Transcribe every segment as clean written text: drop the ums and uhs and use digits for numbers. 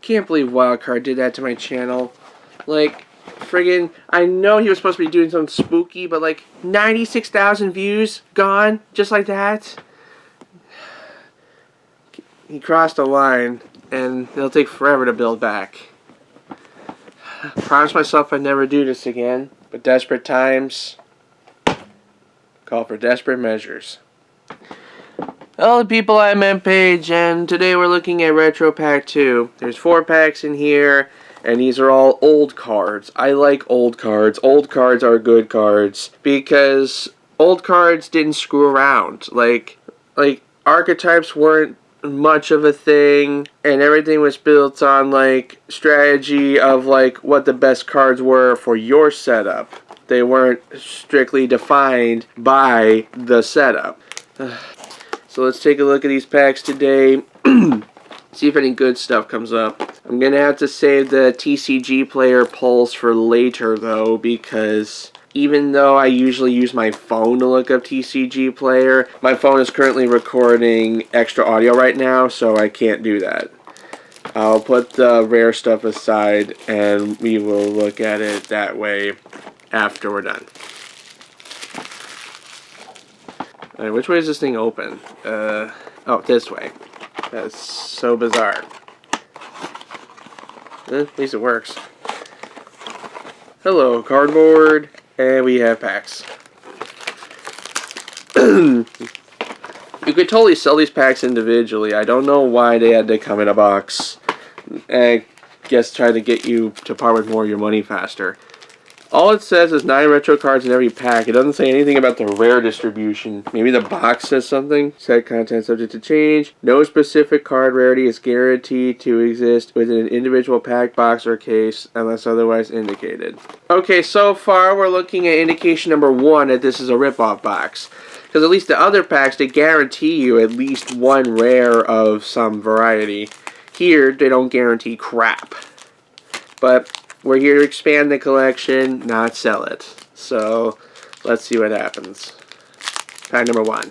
Can't believe Wildcard did that to my channel. Like, friggin', I know he was supposed to be doing something spooky, but like 96,000 views gone just like that. He crossed a line, and it'll take forever to build back. Promise myself I'd never do this again, but desperate times call for desperate measures. Hello people, I'm Paige, and today we're looking at Retro Pack 2. There's 4 packs in here, and these are all old cards. I like old cards. Old cards are good cards, because old cards didn't screw around. Like archetypes weren't much of a thing, and everything was built on like strategy of like what the best cards were for your setup. They weren't strictly defined by the setup. So let's take a look at these packs today. See if any good stuff comes up. I'm gonna have to save the TCG player polls for later though, because even though I usually use my phone to look up TCG player, my phone is currently recording extra audio right now, so I can't do that. I'll put the rare stuff aside and we will look at it that way after we're done. Alright, which way is this thing open? Oh, this way. That's so bizarre. At least it works. Hello, cardboard. And we have packs. You could totally sell these packs individually. I don't know why they had to come in a box. I guess try to get you to part with more of your money faster. All it says is 9 retro cards in every pack. It doesn't say anything about the rare distribution. Maybe the box says something. Set content subject to change. No specific card rarity is guaranteed to exist within an individual pack, box, or case unless otherwise indicated. Okay, so far we're looking at indication number 1 that this is a ripoff box. Because at least the other packs, they guarantee you at least 1 rare of some variety. Here, they don't guarantee crap. But we're here to expand the collection, not sell it. So, let's see what happens. Pack number 1.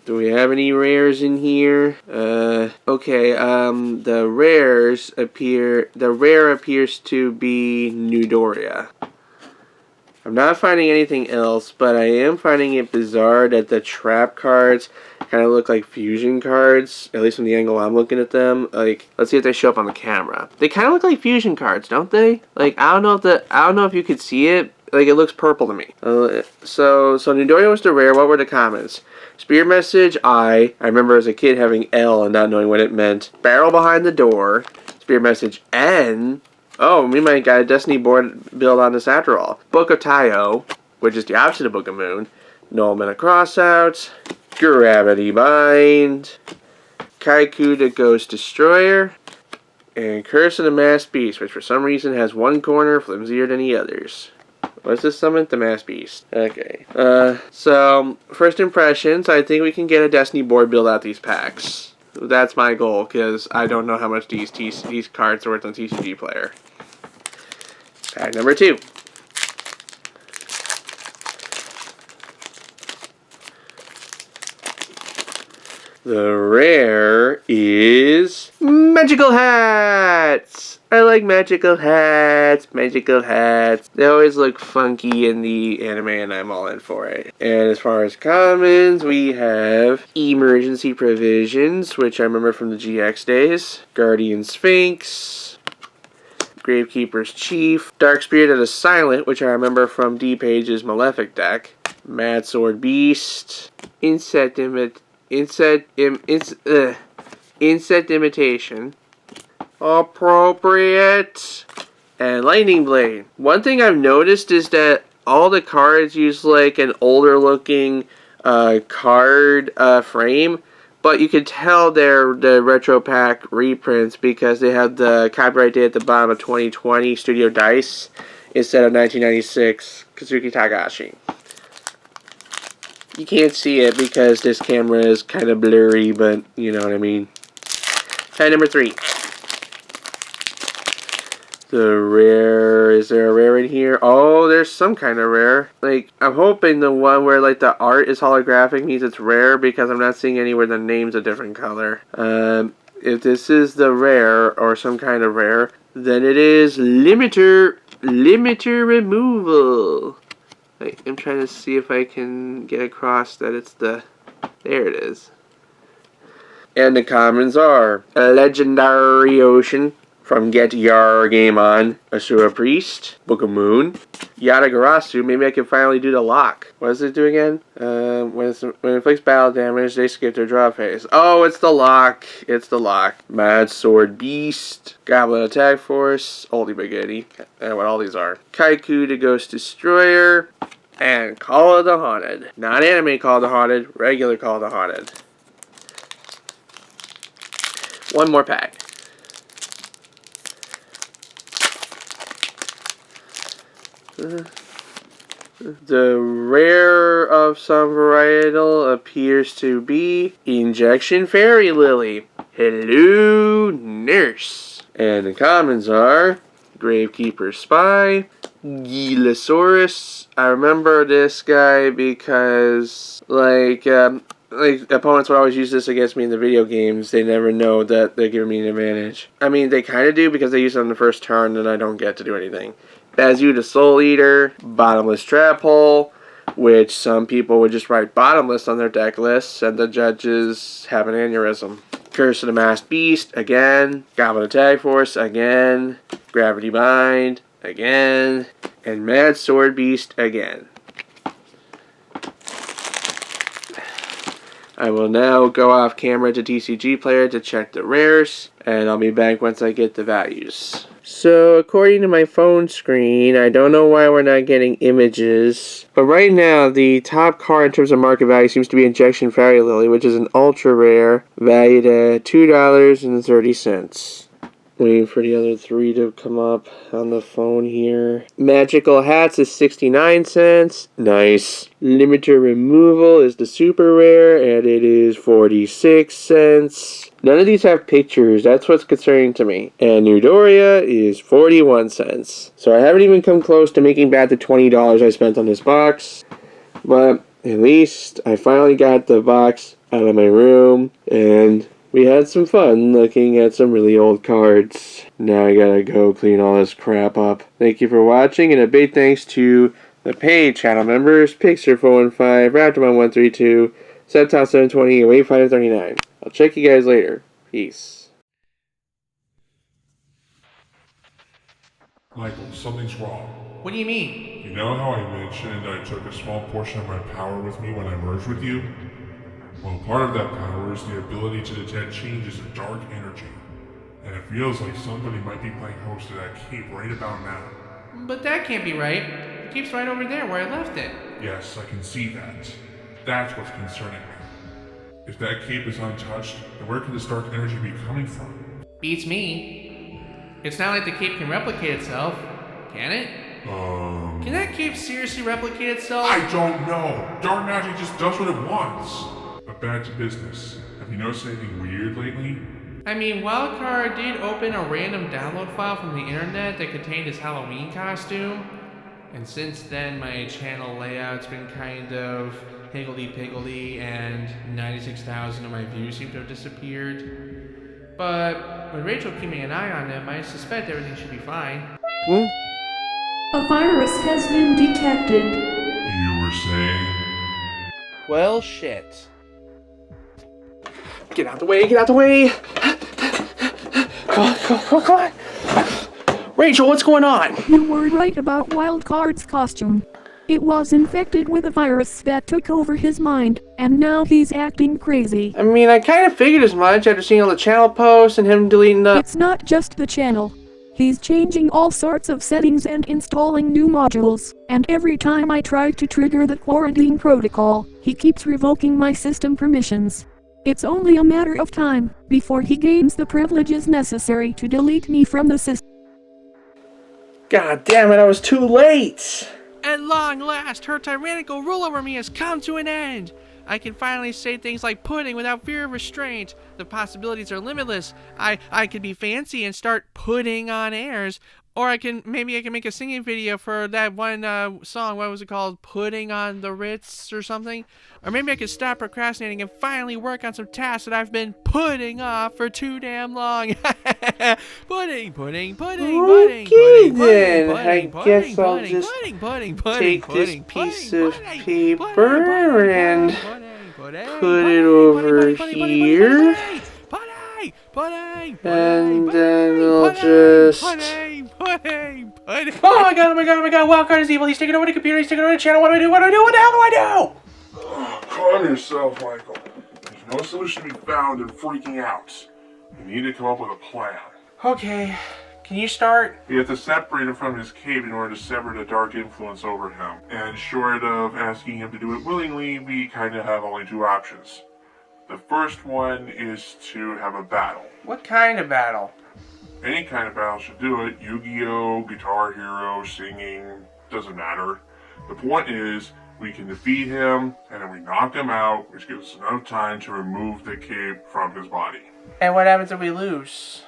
Do we have any rares in here? Okay, the rare appears to be Newdoria. I'm not finding anything else, but I am finding it bizarre that the trap cards kind of look like fusion cards, at least from the angle I'm looking at them. Like, let's see if they show up on the camera. They kind of look like fusion cards, don't they? Like, I don't know if you could see it. Like, it looks purple to me. So Newdoria was the rare. What were the commons? Spirit Message, I remember as a kid having L and not knowing what it meant. Barrel Behind the Door. Spirit Message, N. Oh, we might got a Destiny board build on this after all. Book of Tayo, which is the opposite of Book of Moon. Nullman of Crossout. Gravity Bind. Kaiku the Ghost Destroyer. And Curse of the Masked Beast, which for some reason has one corner flimsier than the others. What's this summon? The Masked Beast. Okay. So, first impressions, I think we can get a Destiny board build out these packs. That's my goal, because I don't know how much these cards are worth on TCG Player. Pack number 2. The rare is Magical Hats! I like magical hats, magical hats. They always look funky in the anime and I'm all in for it. And as far as commons, we have Emergency Provisions, which I remember from the GX days. Guardian Sphinx. Gravekeeper's Chief. Dark Spirit of the Silent, which I remember from D-Page's Malefic deck. Mad Sword Beast. Insect Imitation. Appropriate. And Lightning Blade. One thing I've noticed is that all the cards use like an older looking card frame, but you can tell they're the Retro Pack reprints because they have the copyright date at the bottom of 2020 Studio Dice instead of 1996 Kazuki Tagashi. You can't see it because this camera is kind of blurry, but you know what I mean. Pack number 3. The rare, is there a rare in here? Oh, there's some kind of rare. Like, I'm hoping the one where, like, the art is holographic means it's rare, because I'm not seeing anywhere the name's a different color. If this is the rare, or some kind of rare, then it is limiter removal. I'm trying to see if I can get across that it's the, there it is. And the commons are a Legendary Ocean from Get Your Game On, Asura Priest, Book of Moon, Yatagarasu. Maybe I can finally do the lock. What does it do again? When it inflicts battle damage, they skip their draw phase. Oh, it's the lock. It's the lock. Mad Sword Beast, Goblin Attack Force, Oldie Spaghetti, and what all these are. Kaiku the Ghost Destroyer, and Call of the Haunted. Not anime Call of the Haunted, regular Call of the Haunted. One more pack. The rare of some varietal appears to be Injection Fairy Lily. Hello, Nurse. And the commons are Gravekeeper Spy, Gilosaurus. I remember this guy because, like opponents would always use this against me in the video games. They never know that they're giving me an advantage. I mean, they kind of do because they use it on the first turn and I don't get to do anything. Bazu the Soul Eater, Bottomless Trap Hole, which some people would just write bottomless on their deck lists and the judges have an aneurysm. Curse of the Masked Beast, again. Goblin Attack Force, again. Gravity Bind, again. And Mad Sword Beast, again. I will now go off camera to TCG Player to check the rares, and I'll be back once I get the values. So, according to my phone screen, I don't know why we're not getting images, but right now the top card in terms of market value seems to be Injection Fairy Lily, which is an ultra rare, valued at $2.30. Waiting for the other three to come up on the phone here. Magical Hats is 69 cents. Nice. Limiter Removal is the super rare, and it is 46 cents. None of these have pictures. That's what's concerning to me. And Eudoria is 41 cents. So I haven't even come close to making back the $20 I spent on this box. But at least I finally got the box out of my room, and we had some fun looking at some really old cards. Now I gotta go clean all this crap up. Thank you for watching, and a big thanks to the paid channel members, Pixar415, Raptorman132, Septop720, and Wave539. I'll check you guys later. Peace. Michael, something's wrong. What do you mean? You know how I mentioned I took a small portion of my power with me when I merged with you? Well, part of that power is the ability to detect changes in dark energy. And it feels like somebody might be playing host to that cape right about now. But that can't be right. The cape's right over there where I left it. Yes, I can see that. That's what's concerning me. If that cape is untouched, then where could this dark energy be coming from? Beats me. It's not like the cape can replicate itself, can it? Can that cape seriously replicate itself? I don't know! Dark magic just does what it wants! But back to business. Have you noticed anything weird lately? I mean, Wildcard did open a random download file from the internet that contained his Halloween costume. And since then, my channel layout's been kind of higgledy-piggledy, and 96,000 of my views seem to have disappeared. But with Rachel keeping an eye on them, I suspect everything should be fine. A virus has been detected. You were saying? Well, shit. Get out the way, get out the way! Come on. Rachel, what's going on? You were right about Wildcard's costume. It was infected with a virus that took over his mind, and now he's acting crazy. I mean, I kind of figured as much after seeing all the channel posts and him deleting the... It's not just the channel. He's changing all sorts of settings and installing new modules, and every time I try to trigger the quarantine protocol, he keeps revoking my system permissions. It's only a matter of time before he gains the privileges necessary to delete me from the system. God damn it, I was too late! At long last, her tyrannical rule over me has come to an end. I can finally say things like pudding without fear of restraint. The possibilities are limitless. I could be fancy and start putting on airs, Or maybe I can make a singing video for that one song. What was it called? Putting on the Ritz or something? Or maybe I could stop procrastinating and finally work on some tasks that I've been putting off for too damn long. Pudding. Okay, then. I guess I'll just take this piece of paper and put it over here. And then I'll just... Oh my god, Wildcard is evil. He's taking over the computer, he's taking over the channel. What do I do? What the hell do I do? Calm yourself, Michael. There's no solution to be found in freaking out. You need to come up with a plan. Okay, can you start? We have to separate him from his cave in order to sever the dark influence over him. And short of asking him to do it willingly, we kind of have only two options. The first one is to have a battle. What kind of battle? Any kind of battle should do it. Yu-Gi-Oh, Guitar Hero, singing, doesn't matter. The point is, we can defeat him, and then we knock him out, which gives us enough time to remove the cape from his body. And what happens if we lose?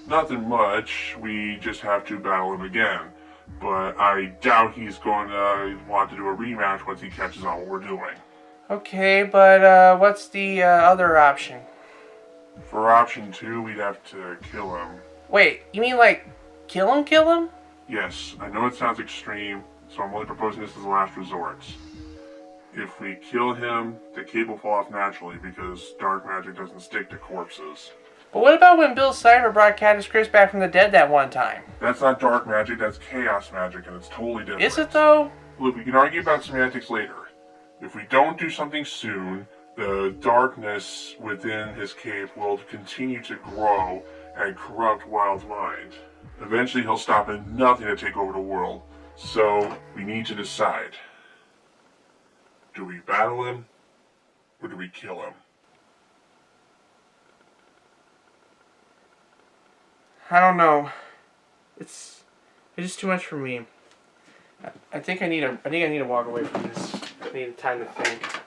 Nothing much, we just have to battle him again. But I doubt he's going to want to do a rematch once he catches on what we're doing. Okay, but what's the other option? For option 2, we'd have to kill him. Wait, you mean like kill him? Yes, I know it sounds extreme, so I'm only proposing this as a last resort. If we kill him, the cape will fall off naturally because dark magic doesn't stick to corpses. But what about when Bill Cipher brought Cadis Chris back from the dead that one time? That's not dark magic, that's chaos magic, and it's totally different. Is it though? Look, we can argue about semantics later. If we don't do something soon, the darkness within his cape will continue to grow and corrupt Wild's mind. Eventually he'll stop at nothing to take over the world. So, we need to decide. Do we battle him, or do we kill him? I don't know. It's just too much for me. I think I need to walk away from this. I need time to think.